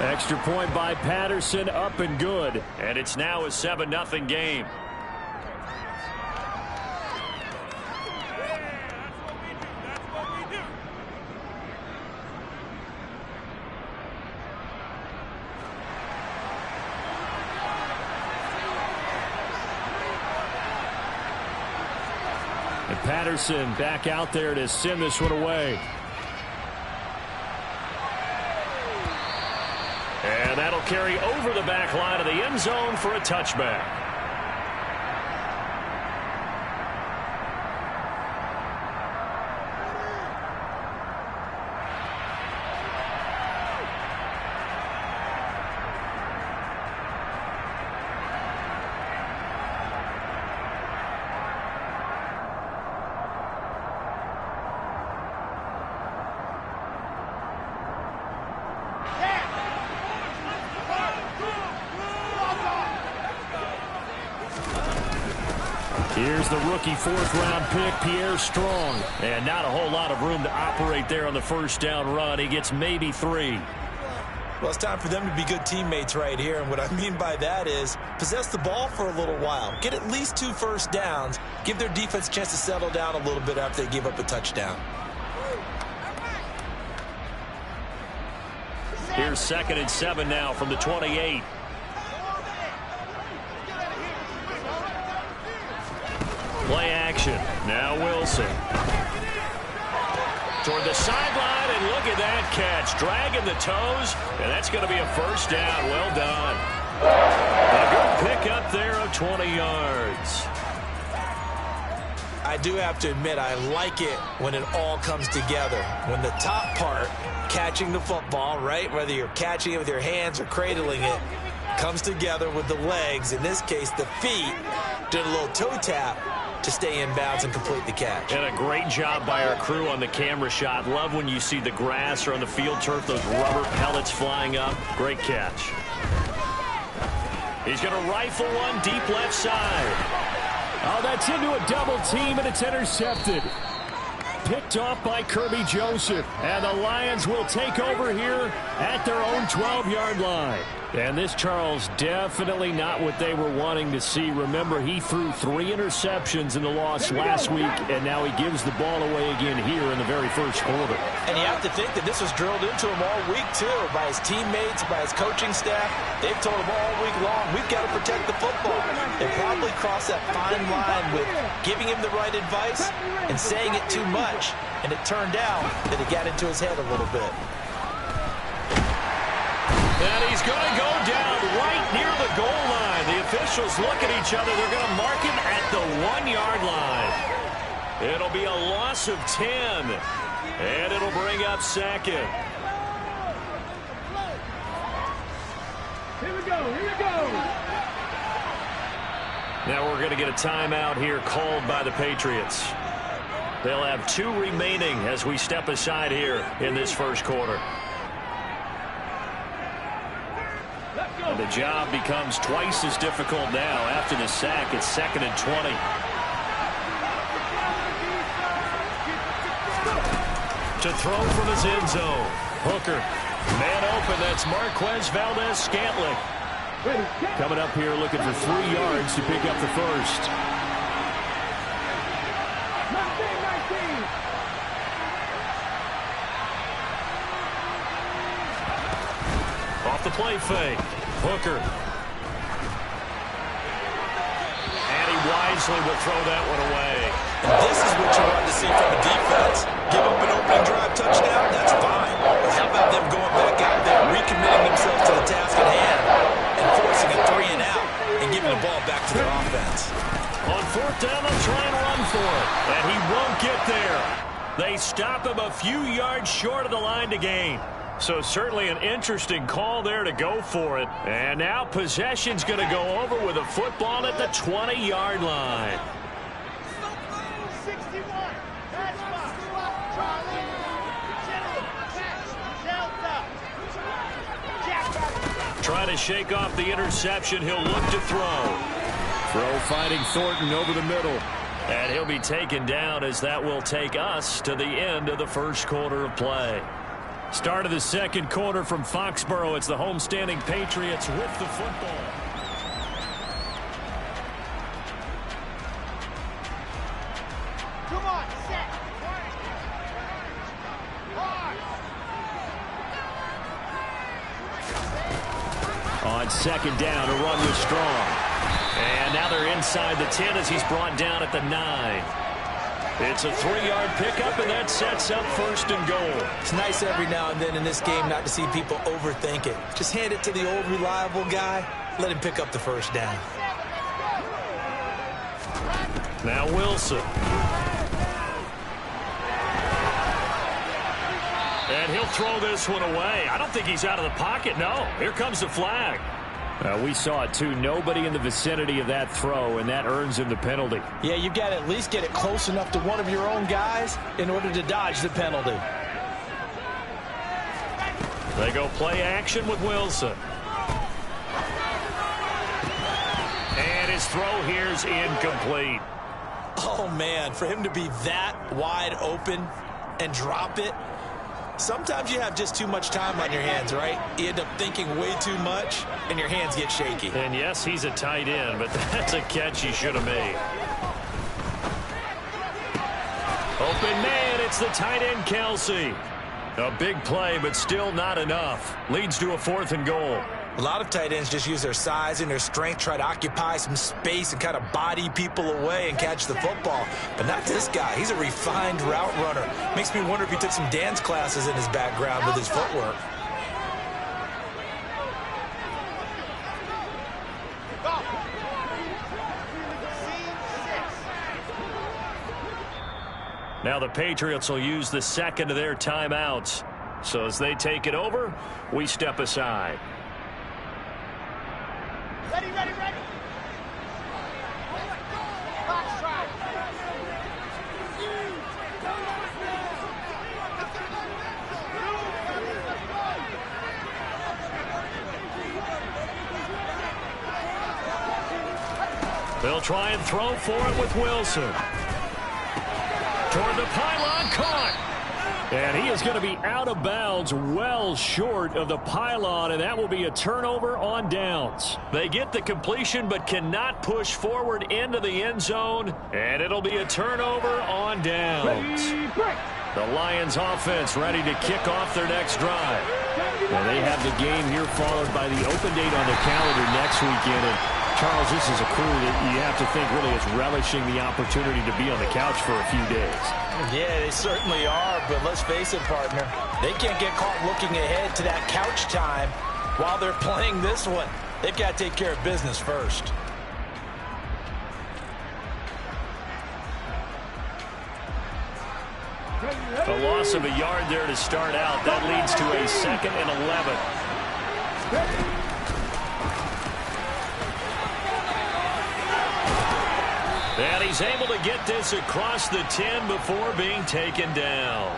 Extra point by Patterson, up and good. And it's now a 7-0 game. And Patterson back out there to send this one away. And that'll carry over the back line of the end zone for a touchback. Here's the rookie fourth-round pick, Pierre Strong. And not a whole lot of room to operate there on the first down run. He gets maybe 3. Well, it's time for them to be good teammates right here. And what I mean by that is possess the ball for a little while. Get at least 2 first downs. Give their defense a chance to settle down a little bit after they give up a touchdown. Here's 2nd and 7 now from the 28. Play action. Now Wilson. Toward the sideline, and look at that catch. Dragging the toes, and that's going to be a first down. Well done. A good pick up there of 20 yards. I do have to admit, I like it when it all comes together. When the top part, catching the football, right, whether you're catching it with your hands or cradling it, comes together with the legs. In this case, the feet, did a little toe tap to stay in bounds and complete the catch. And a great job by our crew on the camera shot. Love when you see the grass or on the field turf, those rubber pellets flying up. Great catch. He's going to rifle one deep left side. Oh, that's into a double team, and it's intercepted. Picked off by Kirby Joseph. And the Lions will take over here at their own 12-yard line. And this, Charles, definitely not what they were wanting to see. Remember, he threw 3 interceptions in the loss last week, and now he gives the ball away again here in the very first quarter. And you have to think that this was drilled into him all week, too, by his teammates, by his coaching staff. They've told him all week long, we've got to protect the football. They probably crossed that fine line with giving him the right advice and saying it too much. And it turned out that it got into his head a little bit. And he's going to go down right near the goal line. The officials look at each other. They're going to mark him at the 1-yard line. It'll be a loss of 10. And it'll bring up 2nd. Here we go, here we go. Now we're going to get a timeout here called by the Patriots. They'll have 2 remaining as we step aside here in this first quarter. And the job becomes twice as difficult now after the sack. It's 2nd and 20. To throw from his end zone. Hooker. Man open. That's Marquez Valdez-Scantling. Coming up here looking for 3 yards to pick up the first. 19. Off the play fake. Hooker. And he wisely will throw that one away. And this is what you want to see from a defense. Give up an opening drive touchdown, that's fine. But how about them going back out there, recommitting themselves to the task at hand, and forcing a 3 and out, and giving the ball back to their offense. On 4th down, they'll try and run for it. And he won't get there. They stop him a few yards short of the line to gain. So certainly an interesting call there to go for it. And now possession's going to go over with a football at the 20-yard line. 61. Trying to shake off the interception. He'll look to throw. Throw finding Thornton over the middle. And he'll be taken down as that will take us to the end of the first quarter of play. Start of the second quarter from Foxborough. It's the homestanding Patriots with the football. Come on, set. On second down, a run was strong. And now they're inside the 10 as he's brought down at the 9. It's a 3-yard pickup, and that sets up first and goal. It's nice every now and then in this game not to see people overthink it. Just hand it to the old reliable guy. Let him pick up the first down. Now Wilson. And he'll throw this one away. I don't think he's out of the pocket, no. Here comes the flag. We saw it, too. Nobody in the vicinity of that throw, and that earns him the penalty. Yeah, you've got to at least get it close enough to one of your own guys in order to dodge the penalty. They go play action with Wilson. And his throw here is incomplete. Oh, man, for him to be that wide open and drop it, sometimes you have just too much time on your hands, right? You end up thinking way too much, and your hands get shaky. And yes, he's a tight end, but that's a catch he should have made. Open man, it's the tight end, Kelsey. A big play, but still not enough. Leads to a 4th and goal. A lot of tight ends just use their size and their strength, try to occupy some space and kind of body people away and catch the football. But not this guy. He's a refined route runner. Makes me wonder if he took some dance classes in his background with his footwork. Now the Patriots will use the second of their timeouts. So as they take it over, we step aside. Ready, ready, ready. Box try. They'll try and throw for it with Wilson. Toward the pylon, caught. And he is going to be out of bounds, well short of the pylon, and that will be a turnover on downs. They get the completion but cannot push forward into the end zone, and it'll be a turnover on downs. The Lions offense ready to kick off their next drive. And they have the game here followed by the open date on the calendar next weekend. And Charles, this is a crew that you have to think really is relishing the opportunity to be on the couch for a few days. Yeah, they certainly are, but let's face it, partner. They can't get caught looking ahead to that couch time while they're playing this one. They've got to take care of business first. A loss of a yard there to start out. That leads to a 2nd and 11. And he's able to get this across the 10 before being taken down.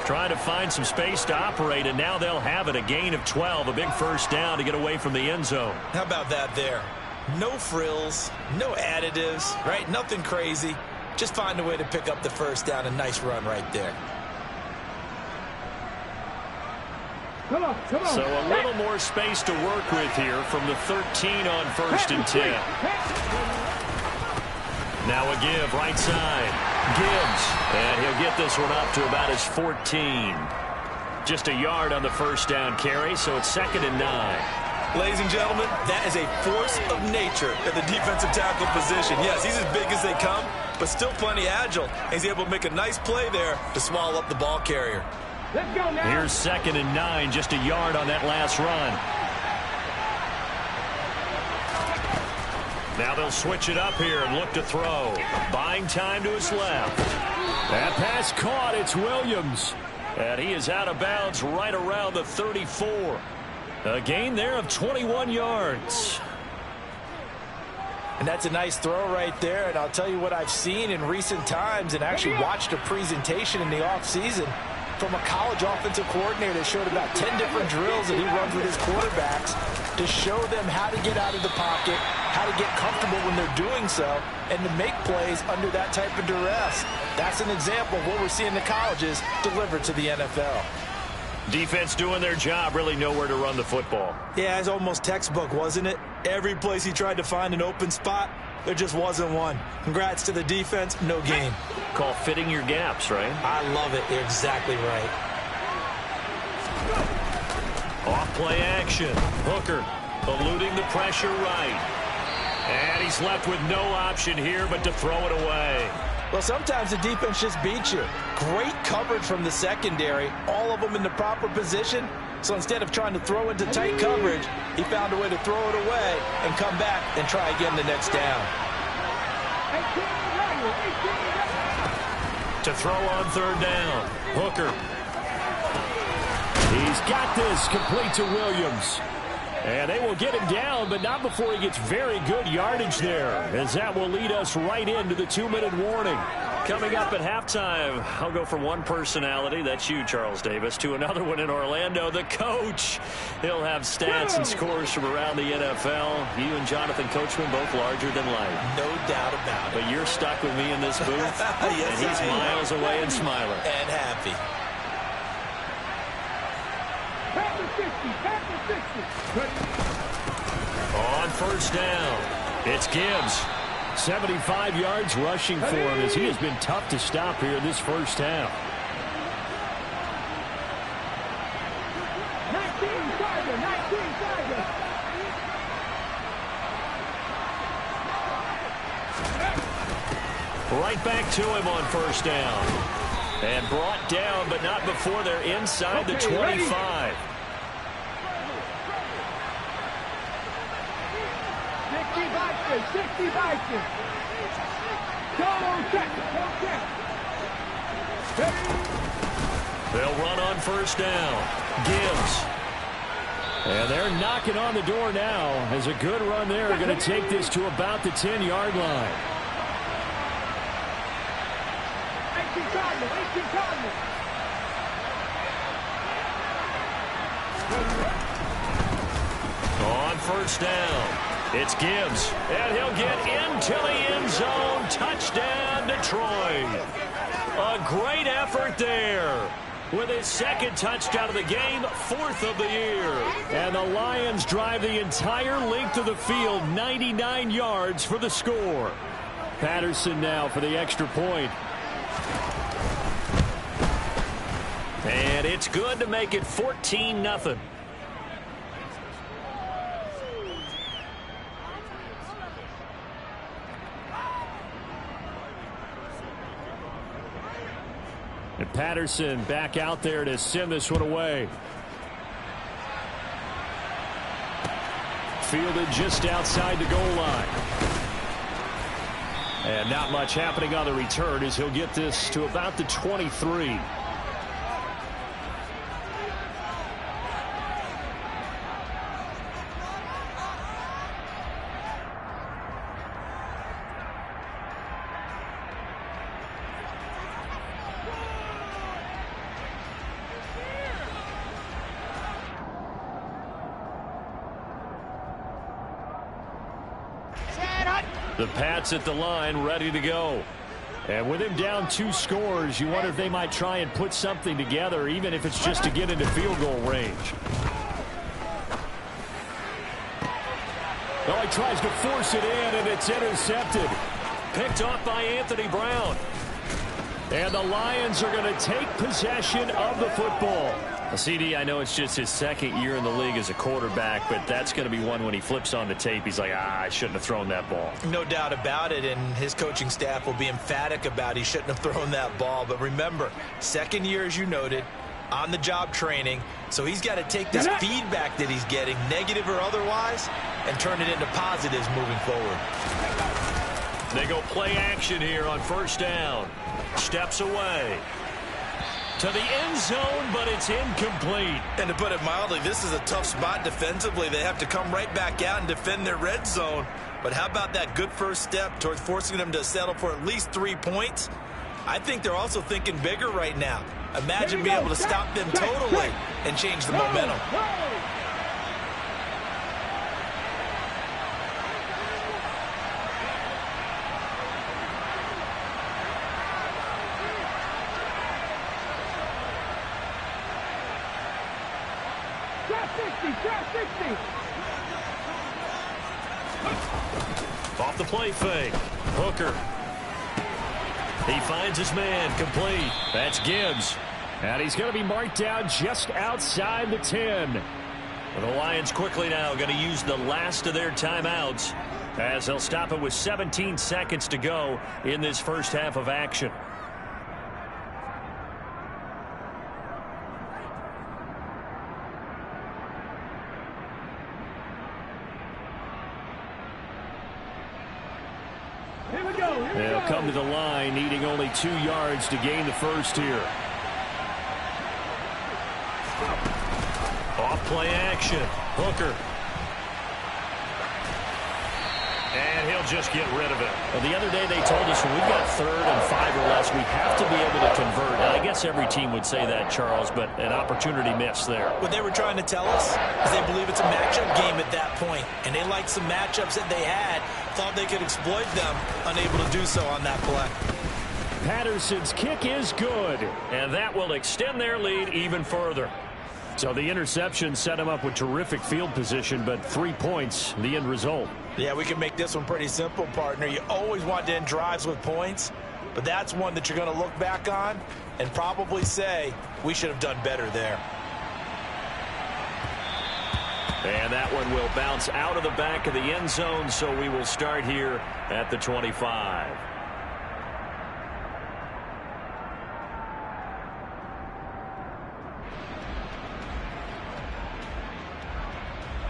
Trying to find some space to operate, and now they'll have it. A gain of 12, a big first down to get away from the end zone. How about that there? No frills, no additives, right? Nothing crazy. Just find a way to pick up the first down. A nice run right there. Come on, come on. So a little more space to work with here from the 13 on 1st and 10. Now a give, right side. Gibbs, and he'll get this one up to about his 14. Just a yard on the first down carry, so it's 2nd and 9. Ladies and gentlemen, that is a force of nature at the defensive tackle position. Yes, he's as big as they come, but still plenty agile. He's able to make a nice play there to swallow up the ball carrier. Let's go now. Here's 2nd and 9, just a yard on that last run. Now they'll switch it up here and look to throw. Buying time to his left. That pass caught. It's Williams. And he is out of bounds right around the 34. A gain there of 21 yards. And that's a nice throw right there. And I'll tell you what I've seen in recent times and actually watched a presentation in the offseason from a college offensive coordinator that showed about 10 different drills that he runs with his quarterbacks to show them how to get out of the pocket, how to get comfortable when they're doing so, and to make plays under that type of duress. That's an example of what we're seeing in the colleges delivered to the NFL. Defense doing their job, really nowhere to run the football. Yeah, it's almost textbook, wasn't it? Every place he tried to find an open spot, there just wasn't one. Congrats to the defense, no gain. Call fitting your gaps, right? I love it. You're exactly right. Off-play action. Hooker eluding the pressure right. And he's left with no option here but to throw it away. Well, sometimes the defense just beats you. Great coverage from the secondary, all of them in the proper position. So instead of trying to throw into tight coverage, he found a way to throw it away and come back and try again the next down. To throw on third down. Hooker. He's got this, complete to Williams. And they will get him down, but not before he gets very good yardage there, as that will lead us right into the 2-minute warning. Coming up at halftime, I'll go from one personality, that's you, Charles Davis, to another one in Orlando, the coach. He'll have stats and scores from around the NFL. You and Jonathan Coachman both larger than life. No doubt about it. But you're stuck with me in this booth, Yes, and he's miles away and smiling. And happy. On first down, it's Gibbs. 75 yards rushing for him as he has been tough to stop here in this first half. 19 Right back to him on first down. And brought down, but not before they're inside the 25. 60 Vikings. Go check. They'll run on first down. Gibbs. And they're knocking on the door now as a good run there. Going to take this to about the 10-yard line. 18 Cardinals. On first down, it's Gibbs. And he'll get into the end zone. Touchdown, Detroit. A great effort there. With his second touchdown of the game, 4th of the year. And the Lions drive the entire length of the field, 99 yards for the score. Patterson now for the extra point. And it's good to make it 14-0. And Patterson back out there to send this one away. Fielded just outside the goal line. And not much happening on the return as he'll get this to about the 23. The Pats at the line, ready to go. And with him down 2 scores, you wonder if they might try and put something together, even if it's just to get into field goal range. Oh, he tries to force it in, and it's intercepted. Picked off by Anthony Brown. And the Lions are going to take possession of the football. CD, I know it's just his second year in the league as a quarterback, but that's going to be one when he flips on the tape. He's like, I shouldn't have thrown that ball. No doubt about it, and his coaching staff will be emphatic about he shouldn't have thrown that ball. But remember, second year, as you noted, on-the-job training, so he's got to take this feedback that he's getting, negative or otherwise, and turn it into positives moving forward. They go play action here on first down. Steps away. To the end zone, but it's incomplete. And to put it mildly, this is a tough spot defensively. They have to come right back out and defend their red zone. But how about that good first step towards forcing them to settle for at least 3 points? I think they're also thinking bigger right now. Imagine being able to stop them totally and change the momentum. Try 60. Try 60. Off the play fake. Hooker. He finds his man. Complete. That's Gibbs. And he's going to be marked down just outside the 10. The Lions quickly now going to use the last of their timeouts as they'll stop it with 17 seconds to go in this first half of action. Here we go. They'll come to the line, needing only 2 yards to gain the first here. Off play action. Hooker. And he'll just get rid of it. Well, the other day they told us when we've got 3rd and 5 or less, we have to be able to convert. And I guess every team would say that, Charles, but an opportunity missed there. What they were trying to tell us is they believe it's a matchup game at that point, and they liked some matchups that they had, thought they could exploit them, unable to do so on that play. Patterson's kick is good, and that will extend their lead even further. So the interception set him up with terrific field position, but 3 points, the end result. Yeah, we can make this one pretty simple, partner. You always want to end drives with points, but that's one that you're going to look back on and probably say, we should have done better there. And that one will bounce out of the back of the end zone, so we will start here at the 25.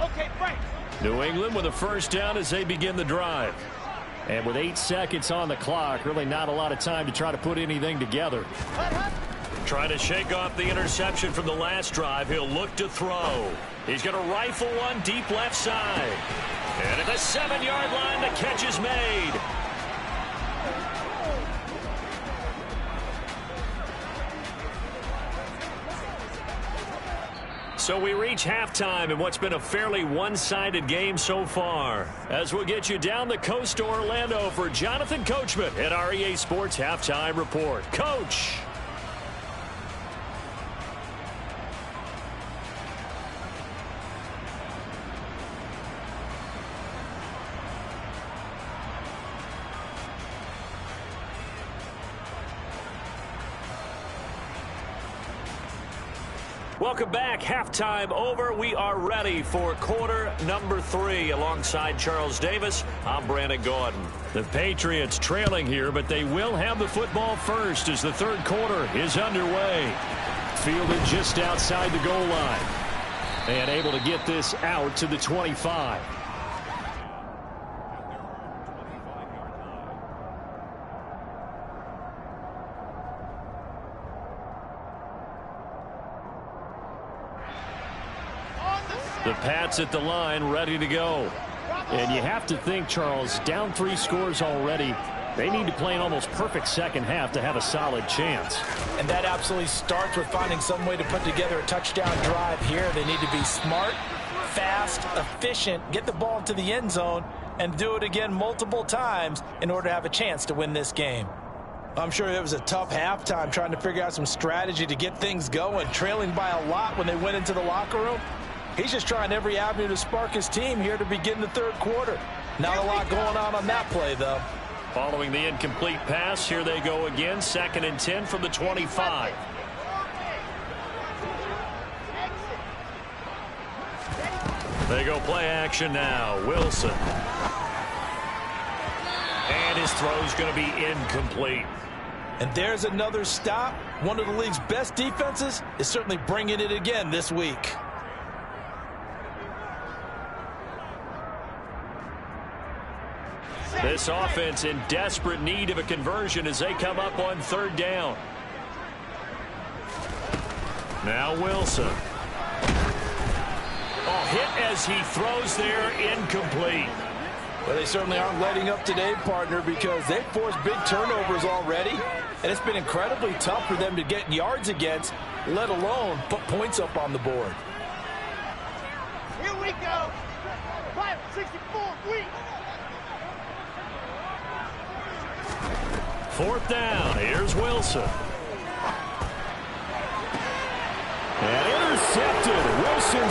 Okay, Frank. New England with a first down as they begin the drive. And with 8 seconds on the clock, really not a lot of time to try to put anything together. Trying to shake off the interception from the last drive. He'll look to throw. He's going to rifle one deep left side. And at the 7-yard line, the catch is made. So we reach halftime in what's been a fairly one-sided game so far. As we'll get you down the coast to Orlando for Jonathan Coachman at our EA Sports Halftime Report. Coach. Welcome back. Halftime over. We are ready for quarter number 3. Alongside Charles Davis, I'm Brandon Gordon. The Patriots trailing here, but they will have the football first as the third quarter is underway. Fielded just outside the goal line. And able to get this out to the 25. The Pats at the line, ready to go. And you have to think, Charles, down 3 scores already. They need to play an almost perfect second half to have a solid chance. And that absolutely starts with finding some way to put together a touchdown drive here. They need to be smart, fast, efficient, get the ball into the end zone, and do it again multiple times in order to have a chance to win this game. I'm sure it was a tough halftime trying to figure out some strategy to get things going, trailing by a lot when they went into the locker room. He's just trying every avenue to spark his team here to begin the third quarter. Not a lot going on that play, though. Following the incomplete pass, here they go again. 2nd and 10 from the 25. They go play action now. Wilson. And his throw's going to be incomplete. And there's another stop. One of the league's best defenses is certainly bringing it again this week. This offense in desperate need of a conversion as they come up on 3rd down. Now Wilson. Oh, hit as he throws there, incomplete. Well, they certainly aren't letting up today, partner, because they've forced big turnovers already, and it's been incredibly tough for them to get yards against, let alone put points up on the board. Here we go. 564 weeks. 4th down. Here's Wilson. And intercepted. Wilson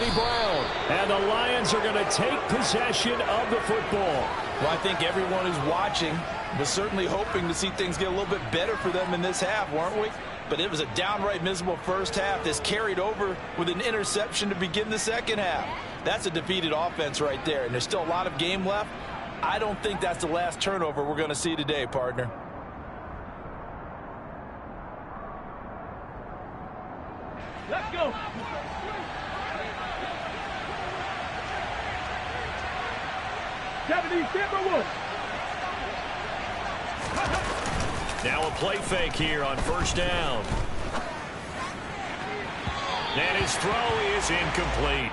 Anthony Brown. And the Lions are going to take possession of the football. Well, I think everyone who's watching was certainly hoping to see things get a little bit better for them in this half, weren't we? But it was a downright miserable first half. This carried over with an interception to begin the second half. That's a defeated offense right there, and there's still a lot of game left. I don't think that's the last turnover we're going to see today, partner. Let's go. Now a play fake here on first down. And his throw is incomplete.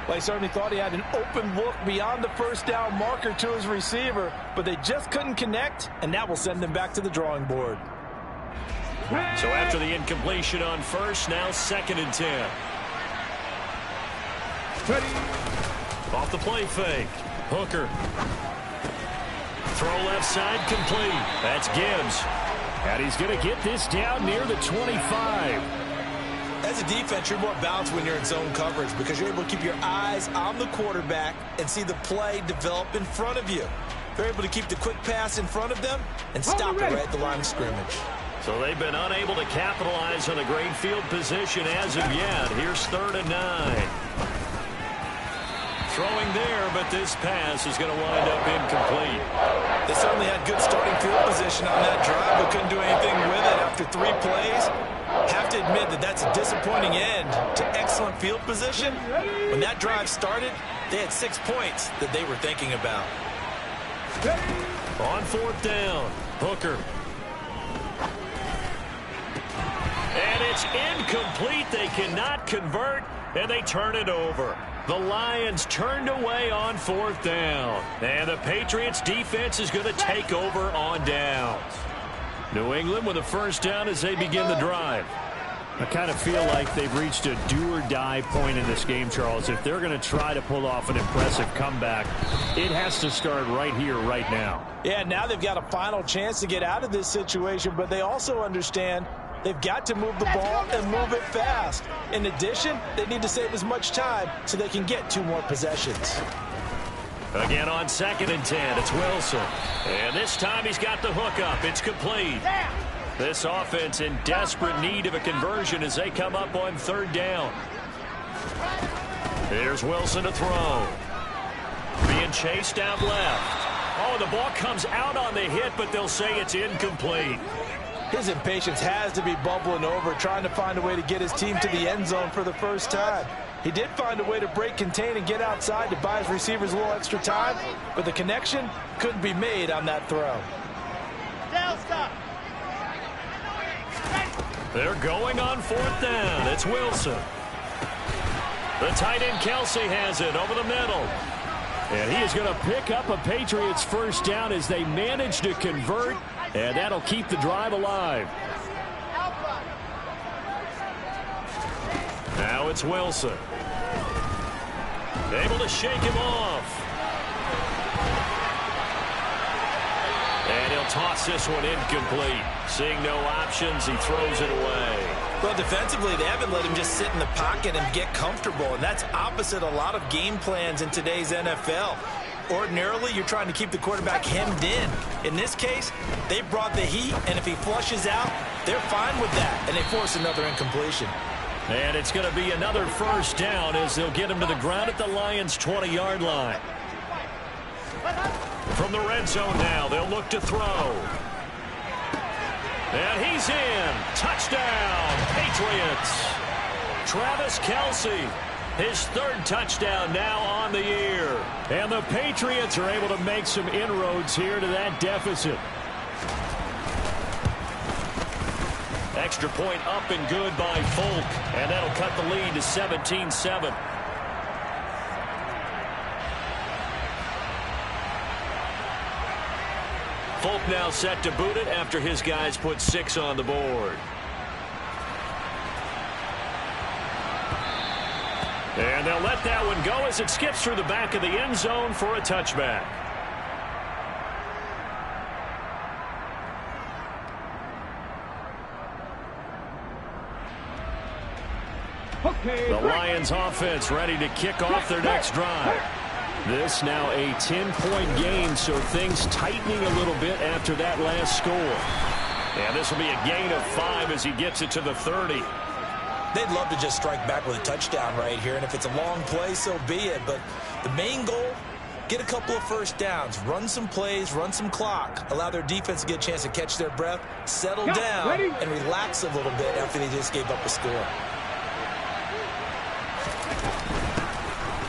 Well, he certainly thought he had an open look beyond the first down marker to his receiver, but they just couldn't connect, and that will send them back to the drawing board. So after the incompletion on first, now 2nd and 10. Off the play fake. Hooker. Throw left side complete. That's Gibbs. And he's going to get this down near the 25. As a defense, you're more balanced when you're in zone coverage because you're able to keep your eyes on the quarterback and see the play develop in front of you. They're able to keep the quick pass in front of them and stop it right at the line of scrimmage. So they've been unable to capitalize on a great field position as of yet. Here's 3rd and 9. Throwing there, but this pass is going to wind up incomplete. They certainly had good starting field position on that drive, but couldn't do anything with it after 3 plays. Have to admit that that's a disappointing end to excellent field position. When that drive started, they had 6 points that they were thinking about. On 4th down, Hooker. And it's incomplete. They cannot convert, and they turn it over. The Lions turned away on 4th down. And the Patriots defense is going to take over on downs. New England with a first down as they begin the drive. I kind of feel like they've reached a do-or-die point in this game, Charles. If they're going to try to pull off an impressive comeback, it has to start right here, right now. Yeah, now they've got a final chance to get out of this situation, but they also understand they've got to move the ball and move it fast. In addition, they need to save as much time so they can get 2 more possessions. Again on 2nd and 10, it's Wilson. And this time he's got the hook up. It's complete. This offense in desperate need of a conversion as they come up on 3rd down. Here's Wilson to throw. Being chased out left. Oh, the ball comes out on the hit, but they'll say it's incomplete. His impatience has to be bubbling over, trying to find a way to get his team to the end zone for the first time. He did find a way to break contain and get outside to buy his receivers a little extra time, but the connection couldn't be made on that throw. They're going on 4th down. It's Wilson. The tight end Kelsey has it over the middle. And he is going to pick up a Patriots first down as they manage to convert, and that'll keep the drive alive. Now it's Wilson. Able to shake him off. And he'll toss this one incomplete. Seeing no options, he throws it away. Well, defensively, they haven't let him just sit in the pocket and get comfortable, and that's opposite a lot of game plans in today's NFL. Ordinarily, you're trying to keep the quarterback hemmed in. In this case, they brought the heat, and if he flushes out, they're fine with that, and they force another incompletion. And it's going to be another first down as they'll get him to the ground at the Lions' 20-yard line. From the red zone now, they'll look to throw. And he's in. Touchdown, Patriots. Travis Kelce, his 3rd touchdown now on the year. And the Patriots are able to make some inroads here to that deficit. Extra point up and good by Folk. And that'll cut the lead to 17-7. Folk now set to boot it after his guys put 6 on the board. And they'll let that one go as it skips through the back of the end zone for a touchback. The Lions offense ready to kick off their next drive. This now a 10-point game, so things tightening a little bit after that last score. And this will be a gain of 5 as he gets it to the 30. They'd love to just strike back with a touchdown right here, and if it's a long play, so be it. But the main goal, get a couple of first downs, run some plays, run some clock, allow their defense to get a chance to catch their breath, settle down, and relax a little bit after they just gave up a score.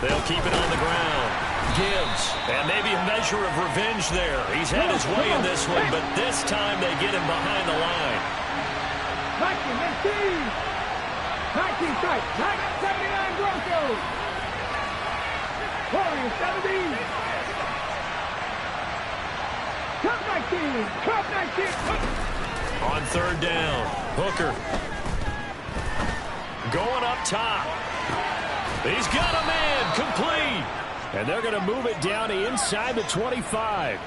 They'll keep it on the ground. Gibbs, and maybe a measure of revenge there. He's had his way in this one, but this time they get him behind the line. 19 strikes, 79 Broncos. 70. Top 19, top 19. On third down, Hooker. Going up top. He's got a man, complete. And they're going to move it down to inside the 25.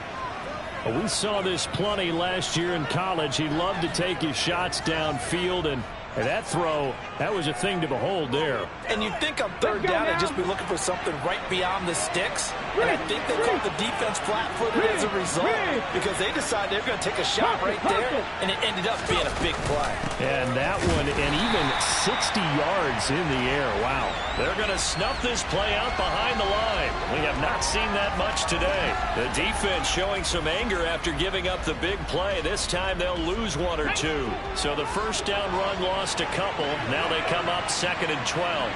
We saw this plenty last year in college. He loved to take his shots downfield, and that throw, that was a thing to behold there. And you'd think on third down they'd just be looking for something right beyond the sticks. And I think they caught the defense flat-footed as a result because they decided they're going to take a shot right there, and it ended up being a big play. And that one, and even 60 yards in the air. Wow. They're going to snuff this play out behind the line. We have not seen that much today. The defense showing some anger after giving up the big play. This time they'll lose 1 or 2. So the first down run lost a couple. Now they come up 2nd and 12.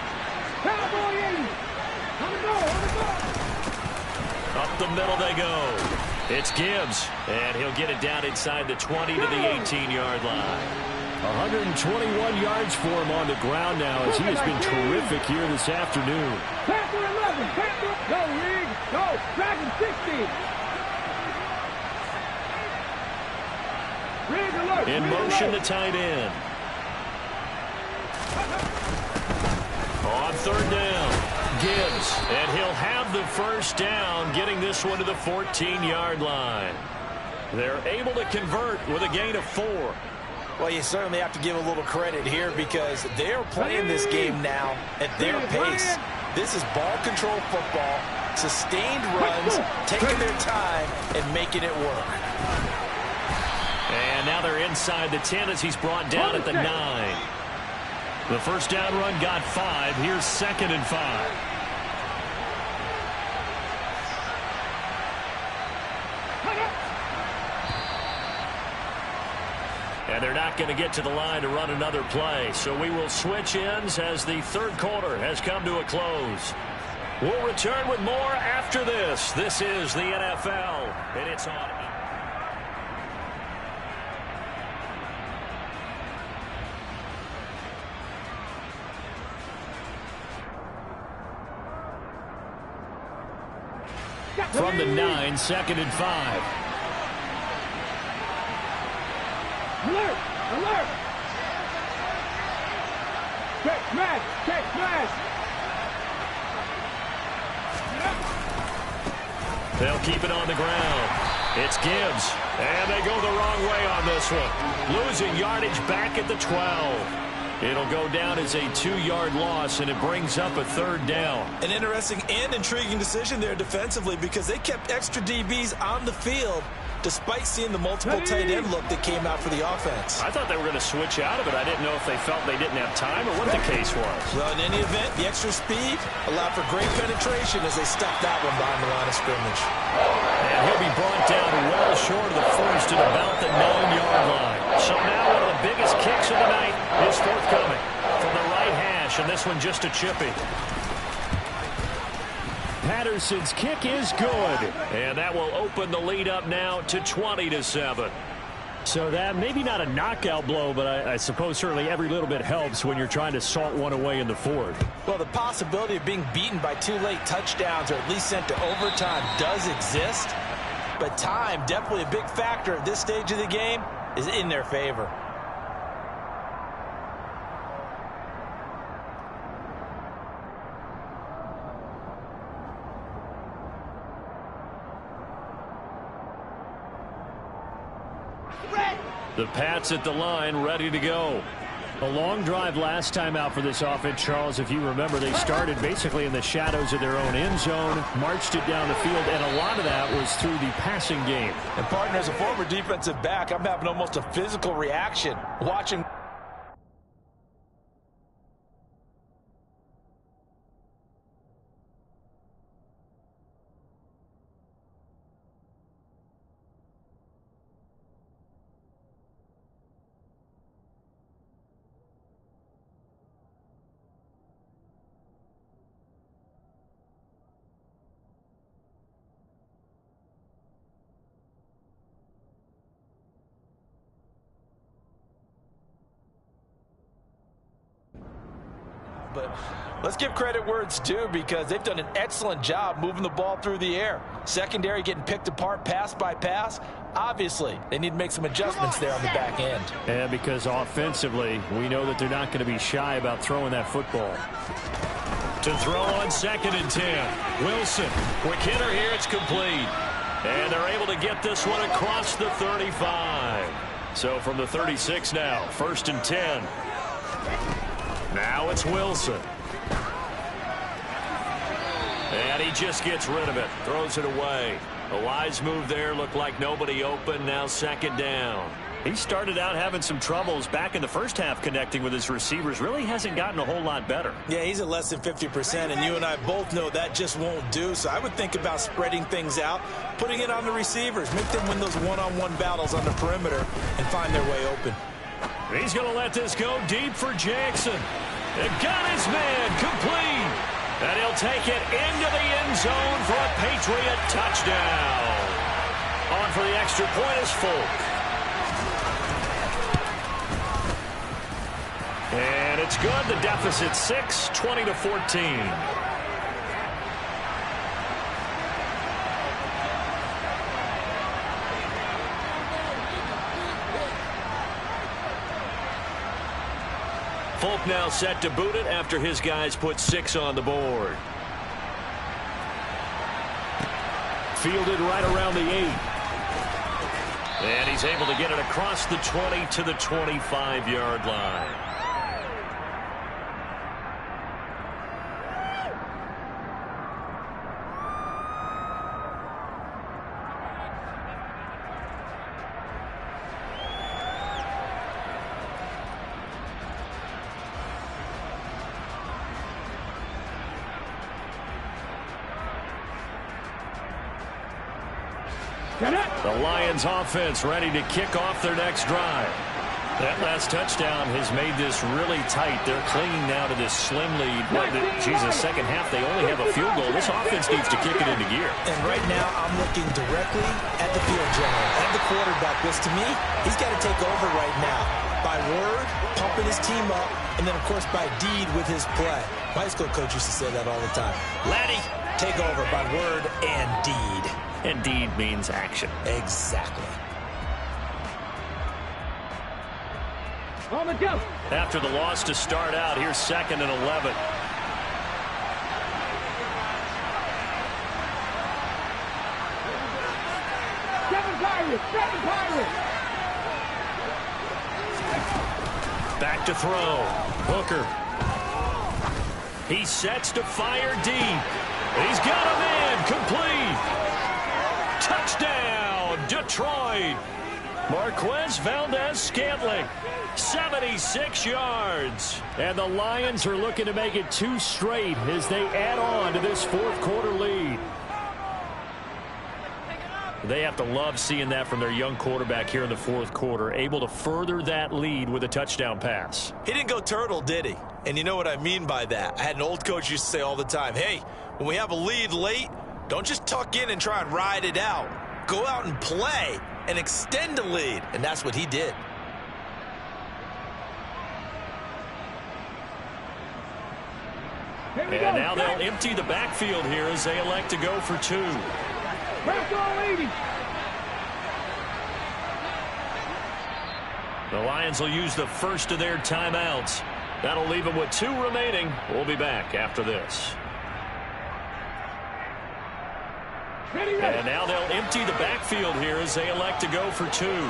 Up the middle they go. It's Gibbs, and he'll get it down inside the 20 to the 18-yard line. 121 yards for him on the ground now as he has been terrific here this afternoon. Panther 11, Panther, go, Rig, go, Dragon 60. Rig alert. In motion to tight end. On third down, Gibbs, and he'll have the first down, getting this one to the 14-yard line. They're able to convert with a gain of 4. Well, you certainly have to give a little credit here because they're playing this game now at their pace. This is ball control football, sustained runs, taking their time and making it work. And now they're inside the 10 as he's brought down at the 9. The first down run got 5. Here's 2nd and 5. And they're not going to get to the line to run another play. So we will switch ends as the third quarter has come to a close. We'll return with more after this. This is the NFL, and it's on. From the 9, 2nd and 5. Alert! Alert! Check smash! Check smash! They'll keep it on the ground. It's Gibbs. And they go the wrong way on this one. Losing yardage back at the 12. It'll go down as a 2-yard loss, and it brings up a third down. An interesting and intriguing decision there defensively because they kept extra DBs on the field despite seeing the multiple tight end look that came out for the offense. I thought they were going to switch out of it. I didn't know if they felt they didn't have time or what the case was. Well, in any event, the extra speed allowed for great penetration as they stuffed that one behind the line of scrimmage. And he'll be brought down well short of the first at about the 9-yard line. So now one of the biggest kicks of the night is forthcoming from the right hash, and this one just a chippy. Patterson's kick is good, and that will open the lead up now to 20-7. So that maybe not a knockout blow, but I suppose certainly every little bit helps when you're trying to salt one away in the fourth. Well, the possibility of being beaten by 2 late touchdowns or at least sent to overtime does exist, but time, definitely a big factor at this stage of the game, is in their favor. The Pats at the line, ready to go. A long drive last time out for this offense, Charles. If you remember, they started basically in the shadows of their own end zone, marched it down the field, and a lot of that was through the passing game. And partner, as a former defensive back, I'm having almost a physical reaction watching. But let's give credit where it's due, because they've done an excellent job moving the ball through the air. Secondary getting picked apart pass by pass. Obviously, they need to make some adjustments there on the back end. And because offensively, we know that they're not going to be shy about throwing that football. To throw on 2nd and 10. Wilson. Quick hitter here. It's complete. And they're able to get this one across the 35. So from the 36 now, 1st and 10. Now it's Wilson. And he just gets rid of it. Throws it away. A wise move there. Looked like nobody open. Now 2nd down. He started out having some troubles back in the first half connecting with his receivers. Really hasn't gotten a whole lot better. Yeah, he's at less than 50%, and you and I both know that just won't do. So I would think about spreading things out, putting it on the receivers, make them win those one-on-one battles on the perimeter and find their way open. He's going to let this go deep for Jackson. And got his man complete. And he'll take it into the end zone for a Patriot touchdown. On for the extra point is Folk. And it's good. The deficit 6, 20-14. Folk now set to boot it after his guys put 6 on the board. Fielded right around the 8. And he's able to get it across the 20 to the 25-yard line. The Lions offense ready to kick off their next drive. That last touchdown has made this really tight. They're clinging now to this slim lead. Jesus, second half, they only have a field goal. This offense needs to kick it into gear. And right now, I'm looking directly at the field general, at the quarterback, because to me, he's got to take over right now. By word, pumping his team up, and then, of course, by deed with his play. My high school coach used to say that all the time. Laddie, take over by word and deed. And deed means action. Exactly. On the jump. After the loss to start out, here's 2nd and 11. Seven Pirates. Back to throw. Hooker. He sets to fire deep. He's got a man. Complete. Touchdown, Detroit. Marquez Valdez-Scantling, 76 yards. And the Lions are looking to make it 2 straight as they add on to this 4th quarter lead. They have to love seeing that from their young quarterback here in the 4th quarter, able to further that lead with a touchdown pass. He didn't go turtle, did he? And you know what I mean by that. I had an old coach used to say all the time, hey, when we have a lead late, don't just tuck in and try and ride it out. Go out and play and extend the lead. And that's what he did. And now they'll empty the backfield here as they elect to go for 2. The Lions will use the first of their timeouts. That'll leave them with 2 remaining. We'll be back after this. And now they'll empty the backfield here as they elect to go for 2. 18,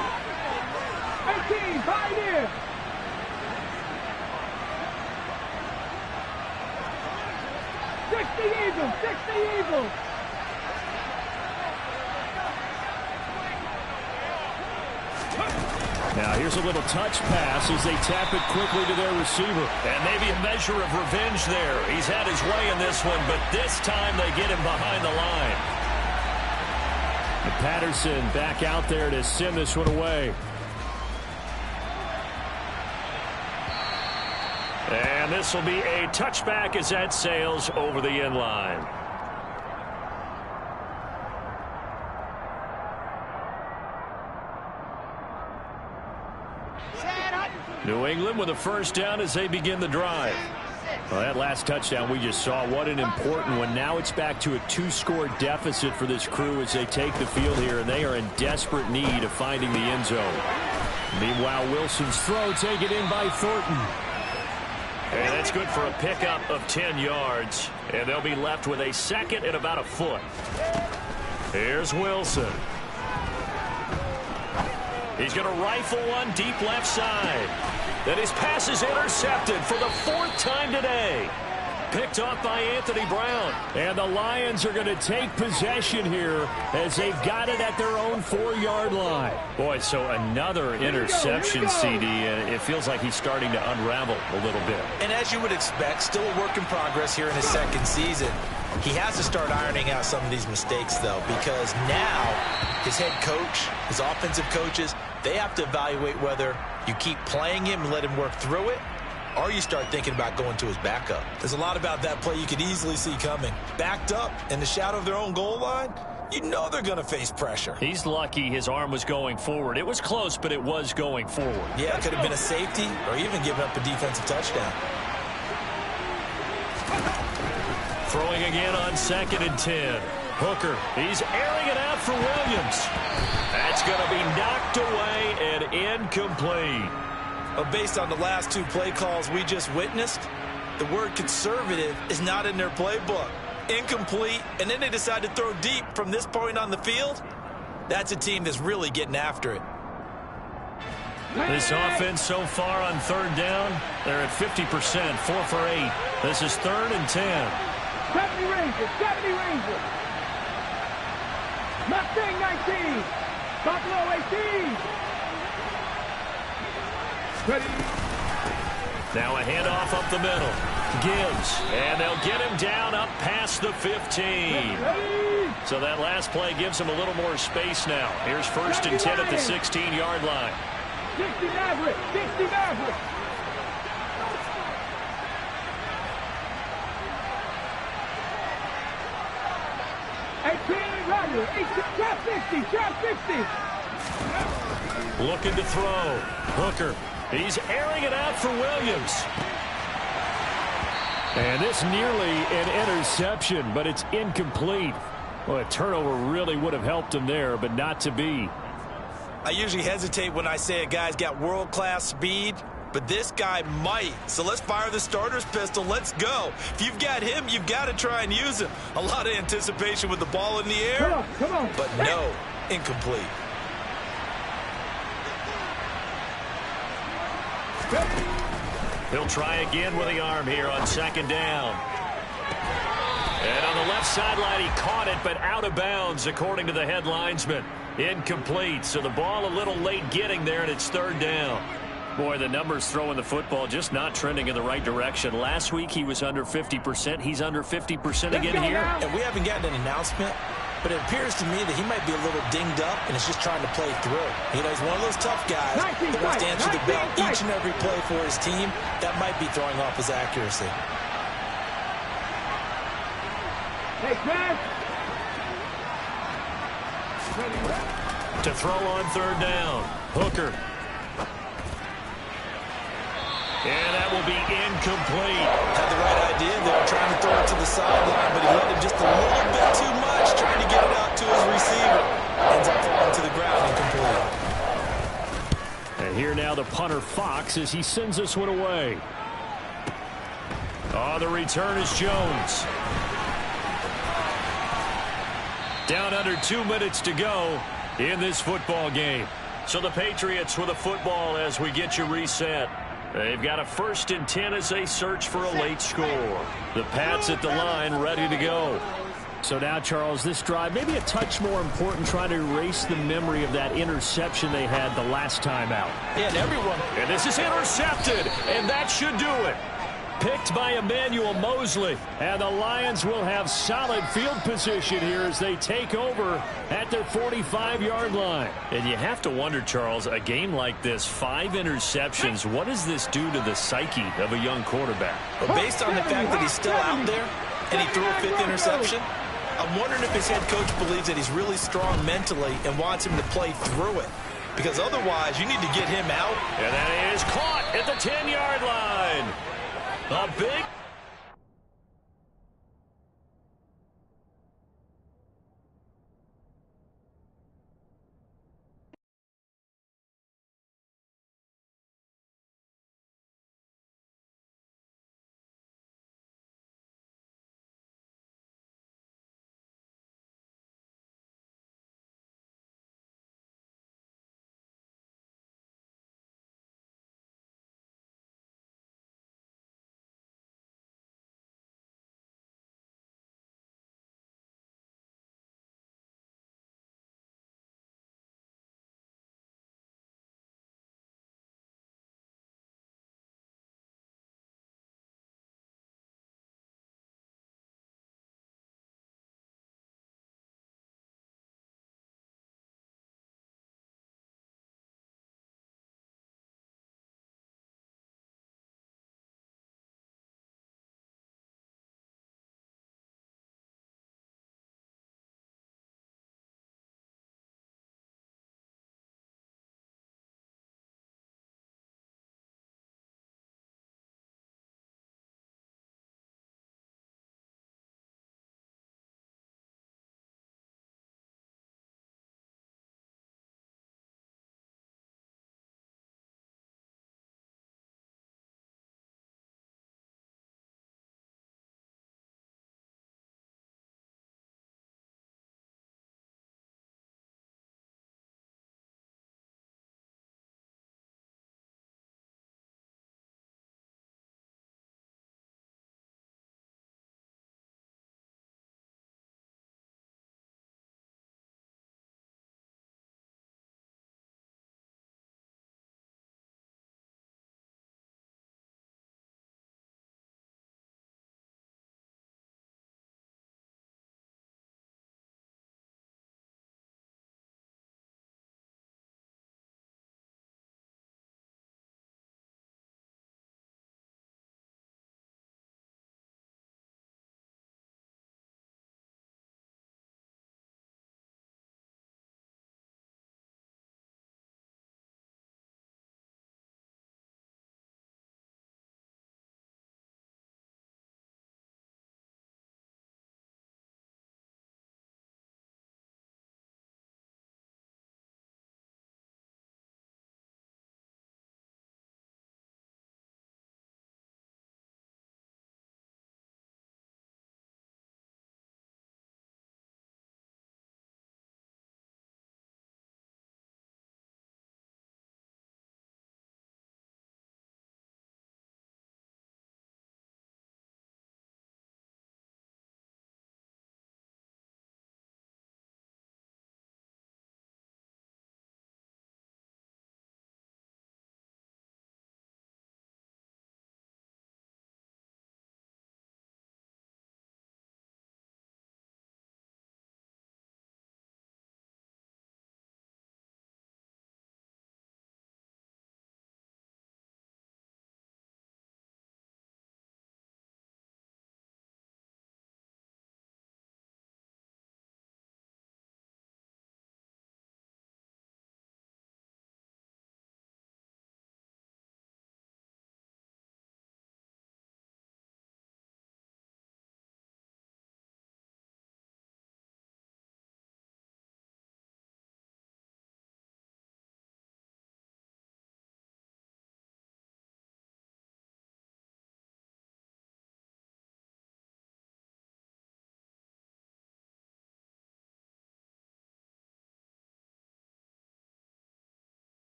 5 in. the Eagles. 6 the Eagles. Now here's a little touch pass as they tap it quickly to their receiver. And maybe a measure of revenge there. He's had his way in this one, but this time they get him behind the line. And Patterson back out there to send this one away. And this will be a touchback as that sails over the end line. New England with a first down as they begin the drive. Well, that last touchdown we just saw, what an important one. Now it's back to a 2-score deficit for this crew as they take the field here, and they are in desperate need of finding the end zone. Meanwhile, Wilson's throw taken in by Thornton. And that's good for a pickup of 10 yards. And they'll be left with a second and about a foot. Here's Wilson. He's going to rifle one deep left side. Then his pass is intercepted for the 4th time today. Picked off by Anthony Brown. And the Lions are going to take possession here as they've got it at their own 4-yard line. Boy, so another interception, CD, and it feels like he's starting to unravel a little bit. And as you would expect, still a work in progress here in his second season. He has to start ironing out some of these mistakes, though, because now his head coach, his offensive coaches, they have to evaluate whether you keep playing him and let him work through it, or you start thinking about going to his backup. There's a lot about that play you could easily see coming. Backed up in the shadow of their own goal line, you know they're going to face pressure. He's lucky his arm was going forward. It was close, but it was going forward. Yeah, it could have been a safety or even given up a defensive touchdown. Throwing again on 2nd and 10. Hooker, he's airing it out for Williams. That's going to be knocked away and incomplete. Based on the last 2 play calls we just witnessed, the word conservative is not in their playbook. Incomplete, and then they decide to throw deep from this point on the field. That's a team that's really getting after it. This offense so far on 3rd down, they're at 50%, 4 for 8. This is 3rd and 10. 70 Rangers, 70 Rangers. Mustang 19. Buffalo 18. Ready. Now a handoff up the middle. Gibbs, and they'll get him down up past the 15. So that last play gives him a little more space now. Here's 1st and 10 at the 16-yard line. 60 Maverick, 60 Maverick. Trap 60. Looking to throw. Hooker. He's airing it out for Williams. And this nearly an interception, but it's incomplete. Well, a turnover really would have helped him there, but not to be. I usually hesitate when I say a guy's got world-class speed, but this guy might. So let's fire the starter's pistol. Let's go. If you've got him, you've got to try and use him. A lot of anticipation with the ball in the air. Come on. But no, incomplete. He'll try again with the arm here on 2nd down. And on the left sideline, he caught it, but out of bounds, according to the head linesman. Incomplete. So the ball a little late getting there, and it's 3rd down. Boy, the numbers throwing the football just not trending in the right direction. Last week he was under 50%. He's under 50% again here. And we haven't gotten an announcement, but it appears to me that he might be a little dinged up and is just trying to play through. You know, he's one of those tough guys that wants to answer the bell each and every play for his team. That might be throwing off his accuracy. Hey, Chris. To throw on 3rd down. Hooker. And that will be incomplete. Had the right idea there, trying to throw it to the sideline, but he let him just a little bit too much, trying to get it out to his receiver. Ends up falling to the ground, incomplete. And here now the punter Fox as he sends this one away. Oh, the return is Jones. Down under 2 minutes to go in this football game. So the Patriots with a football as we get you reset. They've got a 1st and 10 as they search for a late score. The Pats at the line, ready to go. So now, Charles, this drive maybe a touch more important, trying to erase the memory of that interception they had the last time out. And this is intercepted, and that should do it. Picked by Emmanuel Mosley, and the Lions will have solid field position here as they take over at their 45-yard line. And you have to wonder, Charles, a game like this, 5 interceptions, what does this do to the psyche of a young quarterback? But based on the fact that he's still out there and he threw a 5th interception, I'm wondering if his head coach believes that he's really strong mentally and wants him to play through it. Because otherwise, you need to get him out. And that is caught at the 10-yard line. A big